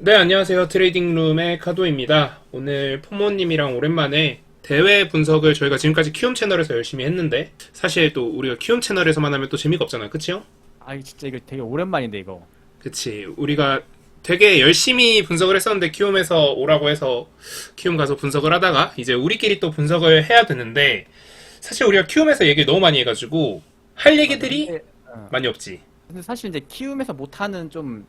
네, 안녕하세요. 트레이딩룸의 카도입니다. 오늘 포모님이랑 오랜만에 대회 분석을 저희가 지금까지 키움 채널에서 열심히 했는데 사실 또 우리가 키움 채널에서만 하면 또 재미가 없잖아요. 그치요? 아, 진짜 이거 되게 오랜만인데 이거. 그치. 우리가 되게 열심히 분석을 했었는데 키움에서 오라고 해서 키움 가서 분석을 하다가 이제 우리끼리 또 분석을 해야 되는데 사실 우리가 키움에서 얘기를 너무 많이 해가지고 할 맞아. 얘기들이 어. 많이 없지. 근데 사실 이제 키움에서 못하는 좀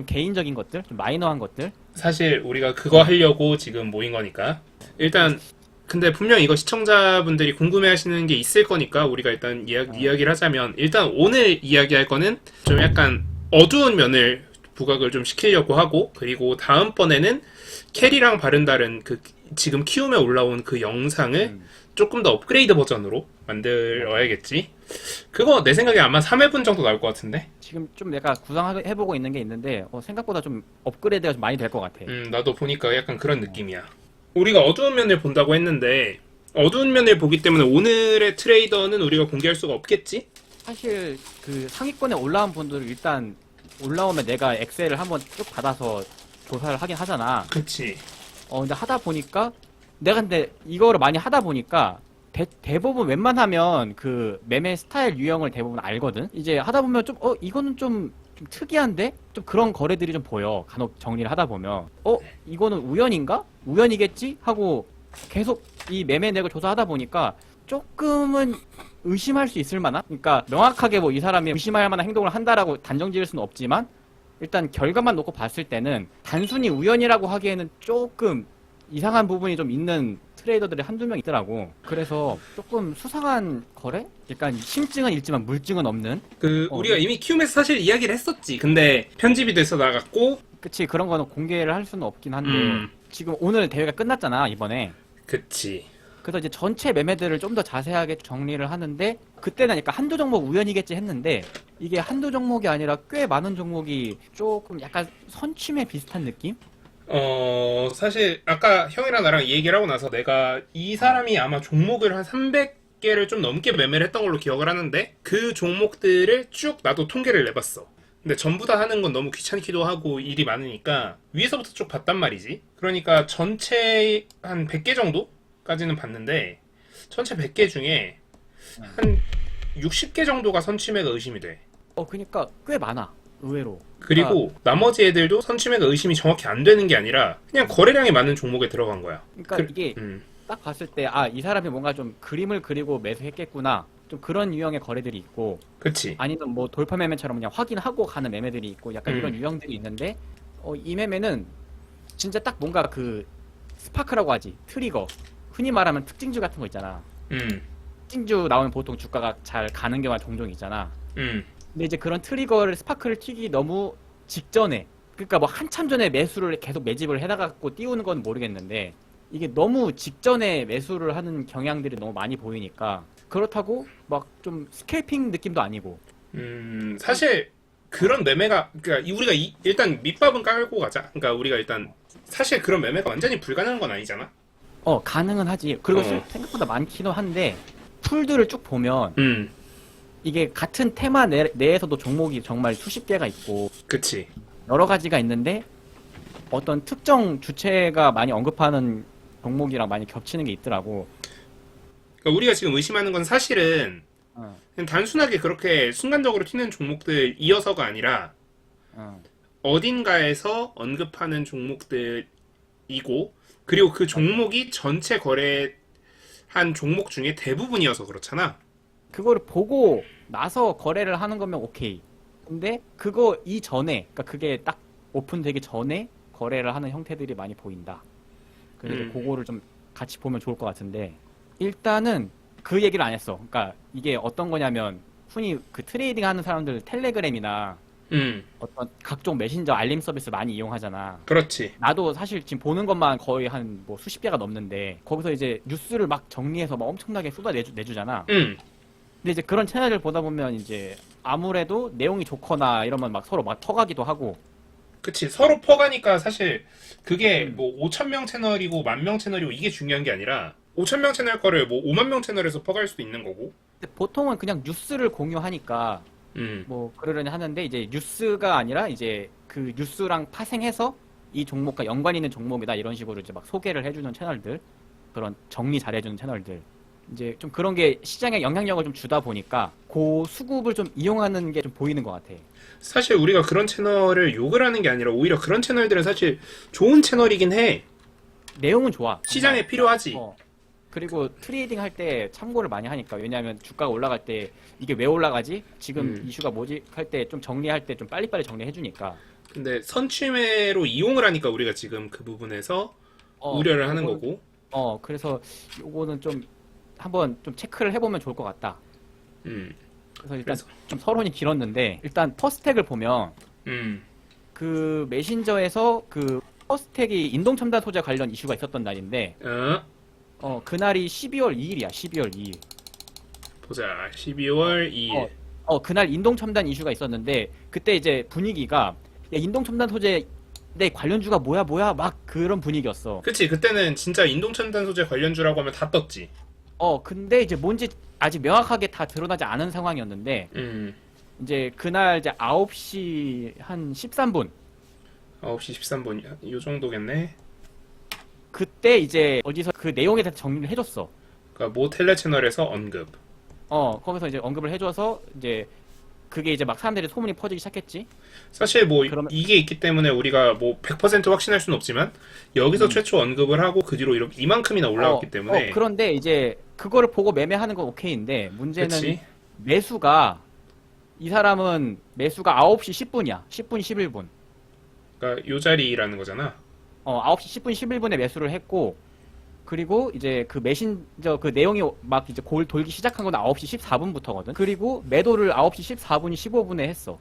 개인적인 것들, 좀 마이너한 것들. 사실 우리가 그거 하려고 지금 모인 거니까. 일단 근데 분명 이거 시청자분들이 궁금해하시는 게 있을 거니까 우리가 일단 어. 이야기를 하자면 일단 오늘 이야기할 거는 좀 약간 어두운 면을 부각을 좀 시키려고 하고 그리고 다음번에는 캐리랑 바른다른 그 지금 키움에 올라온 그 영상을 음. 조금 더 업그레이드 버전으로 맞아. 만들어야겠지. 그거 내 생각에 아마 3회분 정도 나올 것 같은데. 지금 좀 내가 구상해보고 있는 게 있는데 생각보다 좀 업그레이드가 좀 많이 될 것 같아. 나도 보니까 약간 그런 어. 느낌이야. 우리가 어두운 면을 본다고 했는데 어두운 면을 보기 때문에 오늘의 트레이더는 우리가 공개할 수가 없겠지? 사실 그 상위권에 올라온 분들은 일단 올라오면 내가 엑셀을 한번 쭉 받아서 조사를 하긴 하잖아. 그치. 근데 하다 보니까 내가 근데 이거를 많이 하다 보니까 대부분 웬만하면 그 매매 스타일 유형을 대부분 알거든. 이제 하다 보면 좀 이거는 좀 특이한데 좀 그런 거래들이 좀 보여. 간혹 정리를 하다 보면 이거는 우연인가? 우연이겠지? 하고 계속 이 매매 내역을 조사하다 보니까 조금은 의심할 수 있을 만한. 그러니까 명확하게 뭐 이 사람이 의심할 만한 행동을 한다라고 단정 지을 수는 없지만 일단 결과만 놓고 봤을 때는 단순히 우연이라고 하기에는 조금 이상한 부분이 좀 있는 트레이더들이 한두 명 있더라고. 그래서 조금 수상한 거래? 약간 심증은 있지만 물증은 없는? 그 어, 우리가 이미 키움에서 사실 이야기를 했었지. 근데 편집이 돼서 나갔고 그치, 그런 거는 공개를 할 수는 없긴 한데, 음 지금 오늘 대회가 끝났잖아, 이번에. 그치. 그래서 이제 전체 매매들을 좀 더 자세하게 정리를 하는데, 그때는 약간 한두 종목 우연이겠지 했는데, 이게 한두 종목이 아니라 꽤 많은 종목이 조금 약간 선취매 비슷한 느낌? 사실 아까 형이랑 나랑 이 얘기를 하고 나서 내가 이 어. 사람이 아마 종목을 한 300개를 좀 넘게 매매를 했던 걸로 기억을 하는데 그 종목들을 쭉 나도 통계를 내봤어. 근데 전부 다 하는 건 너무 귀찮기도 하고 일이 많으니까 위에서부터 쭉 봤단 말이지. 그러니까 전체 한 100개 정도까지는 봤는데 전체 100개 중에 한 60개 정도가 선취매가 의심이 돼. 그니까 꽤 많아, 의외로. 그니까, 그리고 나머지 애들도 선취매가 의심이 정확히 안 되는 게 아니라 그냥 거래량이 많은 종목에 들어간 거야. 그러니까 이게 딱 봤을 때, 이 사람이 뭔가 좀 그림을 그리고 매수했겠구나. 좀 그런 유형의 거래들이 있고, 그치. 아니면 뭐 돌파 매매처럼 그냥 확인하고 가는 매매들이 있고, 약간 이런 음, 유형들이 있는데, 이 매매는 진짜 딱 뭔가 그 스파크라고 하지. 트리거. 흔히 말하면 특징주 같은 거 있잖아. 음, 특징주 나오면 보통 주가가 잘 가는 경우가 종종 있잖아. 음, 근데 이제 그런 트리거를 스파크를 튀기 너무 직전에, 그러니까 뭐 한참 전에 매수를 계속 매집을 해다 갖고 띄우는 건 모르겠는데 이게 너무 직전에 매수를 하는 경향들이 너무 많이 보이니까, 그렇다고 막 좀 스캘핑 느낌도 아니고. 사실 그런 매매가 그러니까 우리가 일단 밑밥은 깔고 가자. 그러니까 우리가 일단 사실 그런 매매가 완전히 불가능한 건 아니잖아. 가능은 하지. 그리고 어, 생각보다 많기는 한데 풀들을 쭉 보면 음, 이게 같은 테마 내에서도 종목이 정말 수십 개가 있고 그치. 여러 가지가 있는데 어떤 특정 주체가 많이 언급하는 종목이랑 많이 겹치는 게 있더라고. 그러니까 우리가 지금 의심하는 건 사실은 어, 그냥 단순하게 그렇게 순간적으로 튀는 종목들 이어서가 아니라 어, 어딘가에서 언급하는 종목들이고 그리고 그 맞아. 종목이 전체 거래한 종목 중에 대부분이어서 그렇잖아. 그거를 보고 나서 거래를 하는 거면 오케이. 근데 그거 이전에, 그러니까 그게 딱 오픈되기 전에 거래를 하는 형태들이 많이 보인다. 그래서 음, 그거를 좀 같이 보면 좋을 것 같은데, 일단은 그 얘기를 안 했어. 그러니까 이게 어떤 거냐면 흔히 그 트레이딩 하는 사람들 텔레그램이나 어떤 각종 메신저 알림 서비스 많이 이용하잖아. 그렇지. 나도 사실 지금 보는 것만 거의 한 뭐 수십 개가 넘는데 거기서 이제 뉴스를 막 정리해서 막 엄청나게 쏟아내주잖아. 음, 근데 이제 그런 채널을 보다 보면 이제 아무래도 내용이 좋거나 이러면 막 서로 막 터가기도 하고. 그치. 서로 퍼가니까 사실 그게 음. 뭐 5천 명 채널이고 1만 명 채널이고 이게 중요한 게 아니라 5천 명 채널 거를 뭐 5만 명 채널에서 퍼갈 수도 있는 거고. 근데 보통은 그냥 뉴스를 공유하니까 뭐 그러려니 하는데 이제 뉴스가 아니라 이제 그 뉴스랑 파생해서 이 종목과 연관 있는 종목이다 이런 식으로 이제 막 소개를 해주는 채널들, 그런 정리 잘해주는 채널들, 이제 좀 그런 게 시장에 영향력을 좀 주다 보니까 그 수급을 좀 이용하는 게 좀 보이는 것 같아. 사실 우리가 그런 채널을 욕을 하는 게 아니라 오히려 그런 채널들은 사실 좋은 채널이긴 해. 내용은 좋아. 시장에 정말. 필요하지. 그리고 트레이딩 할 때 참고를 많이 하니까, 왜냐하면 주가가 올라갈 때 이게 왜 올라가지? 지금 이슈가 뭐지? 할 때 좀 정리할 때 좀 빨리빨리 정리해 주니까. 근데 선취매로 이용을 하니까 우리가 지금 그 부분에서 우려를 하는 거고. 그래서 요거는 좀 한번 좀 체크를 해보면 좋을 것 같다. 그래서 일단 좀 서론이 길었는데, 일단 퍼스텍을 보면 그 메신저에서 그 퍼스텍이 인동첨단 소재 관련 이슈가 있었던 날인데, 그날이 12월 2일이야. 12월 2일. 보자. 12월 2일. 그날 인동첨단 이슈가 있었는데, 그때 이제 분위기가, 야, 인동첨단 소재 내 관련주가 뭐야 막 그런 분위기였어. 그치, 그때는 진짜 인동첨단 소재 관련주라고 하면 다 떴지. 근데 이제 뭔지 아직 명확하게 다 드러나지 않은 상황이었는데, 이제 그날 이제 9시 한 13분. 9시 13분. 요 정도겠네. 그때 이제 어디서 그 내용에 대해서 정리를 해줬어. 그러니까 모 텔레 채널에서 언급. 거기서 이제 언급을 해줘서 이제 그게 이제 막 사람들이 소문이 퍼지기 시작했지. 사실 뭐 그러면- 이게 있기 때문에 우리가 뭐 100% 확신할 수는 없지만 여기서 최초 언급을 하고 그 뒤로 이렇게 이만큼이나 올라왔기 때문에. 그런데 이제 그거를 보고 매매하는 건 오케이인데, 문제는 그치? 매수가, 이 사람은 매수가 9시 10분이야. 10분 11분. 그러니까 요 자리라는 거잖아. 9시 10분 11분에 매수를 했고, 그리고 이제 그 메신저 그 내용이 막 이제 돌기 시작한 건 9시 14분부터거든. 그리고 매도를 9시 14분, 15분에 했어.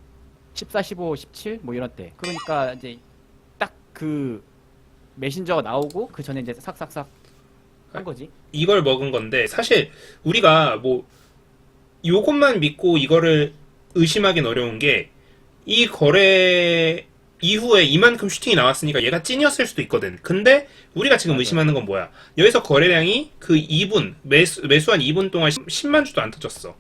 14, 15, 17 뭐 이런 때. 그러니까 이제 딱 그 메신저가 나오고 그 전에 이제 싹싹싹 한 거지. 이걸 먹은 건데 사실 우리가 뭐 요것만 믿고 이거를 의심하긴 어려운 게 이 거래 이후에 이만큼 슈팅이 나왔으니까 얘가 찐이었을 수도 있거든. 근데 우리가 지금 의심하는 건 뭐야? 여기서 거래량이 그 2분 매수한 2분 동안 10만 주도 안 터졌어.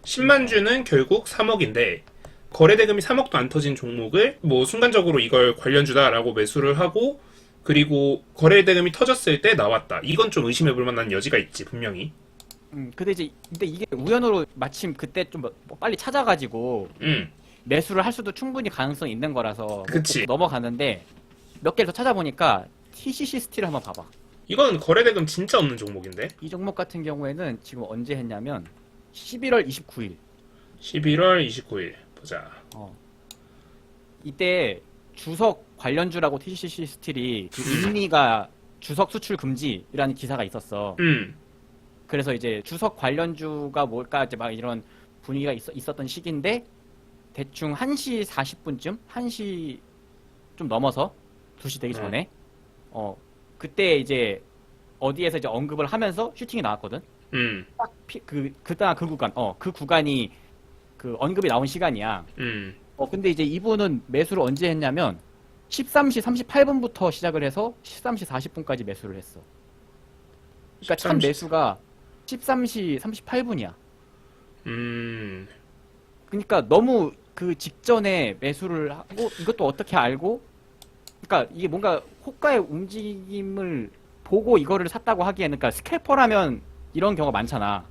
10만 주는 결국 3억인데 거래 대금이 3억도 안 터진 종목을 뭐 순간적으로 이걸 관련주다라고 매수를 하고 그리고 거래 대금이 터졌을 때 나왔다. 이건 좀 의심해 볼 만한 여지가 있지, 분명히. 근데 이게 우연으로 마침 그때 좀 뭐 빨리 찾아가지고 매수를 할 수도 충분히 가능성이 있는 거라서 그치. 넘어가는데, 몇 개를 더 찾아보니까 TCC 스틸을 한번 봐봐. 이건 거래 대금 진짜 없는 종목인데. 이 종목 같은 경우에는 지금 언제 했냐면 11월 29일. 11월 29일. 보자. 이때 주석 관련주라고 TCC 스틸이 그 인리가 주석 수출 금지라는 기사가 있었어. 그래서 이제 주석 관련주가 뭘까 이제 막 이런 분위기가 있었던 시기인데, 대충 1시 40분쯤? 1시 좀 넘어서 2시 되기 전에 그때 이제 어디에서 이제 언급을 하면서 슈팅이 나왔거든. 딱 그때 그 구간 그 구간이 그 언급이 나온 시간이야. 근데 이제 이분은 매수를 언제 했냐면 13시 38분부터 시작을 해서 13시 40분까지 매수를 했어. 그러니까 참 13시. 매수가 13시 38분이야. 그러니까 너무 그 직전에 매수를 하고, 이것도 어떻게 알고, 그러니까 이게 뭔가 호가의 움직임을 보고 이거를 샀다고 하기에는, 그러니까 스캘퍼라면 이런 경우가 많잖아.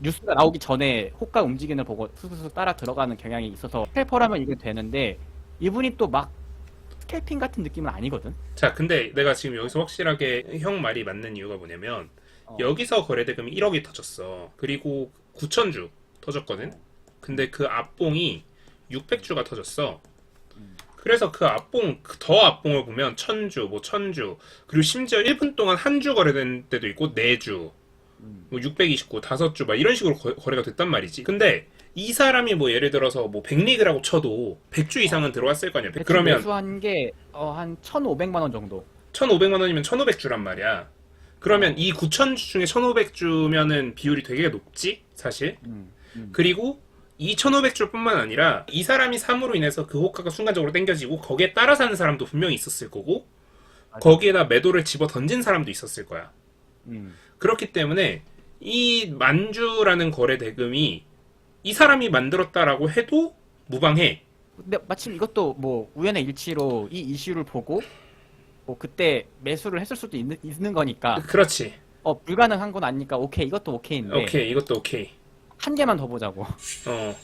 뉴스가 나오기 전에 호가 움직임을 보고 쑥쑥 따라 들어가는 경향이 있어서 스캘퍼라면 이게 되는데, 이분이 또 막 스캘핑 같은 느낌은 아니거든. 자, 근데 내가 지금 여기서 확실하게 형 말이 맞는 이유가 뭐냐면 여기서 거래 대금이 1억이 터졌어. 그리고 9천주 터졌거든. 근데 그 앞봉이 600주가 터졌어. 그래서 그 앞봉, 더 앞봉을 보면 1000주, 뭐 1000주, 그리고 심지어 1분 동안 한 주 거래된 때도 있고 4주, 뭐 629, 5주 막 이런 식으로 거래가 됐단 말이지. 근데 이 사람이 뭐 예를 들어서 뭐 100리그라고 쳐도 100주 이상은 들어왔을 거 아니야. 그러면 매수한 게 한 1,500만 원 정도. 1,500만 원이면 1,500주란 말이야. 그러면 이 9,000주 중에 1,500주면은 비율이 되게 높지, 사실. 그리고 이 1,500주뿐만 아니라 이 사람이 삼으로 인해서 그 호가가 순간적으로 땡겨지고 거기에 따라 사는 사람도 분명히 있었을 거고 거기에다 매도를 집어 던진 사람도 있었을 거야. 그렇기 때문에 이 만주라는 거래 대금이 이 사람이 만들었다라고 해도 무방해. 근데 마침 이것도 뭐 우연의 일치로 이 이슈를 보고 뭐 그때 매수를 했을 수도 있는 거니까 그렇지. 불가능한 건 아니니까 오케이 이것도 오케이인데 오케이, 이것도 오케이. 한 개만 더 보자고. 어.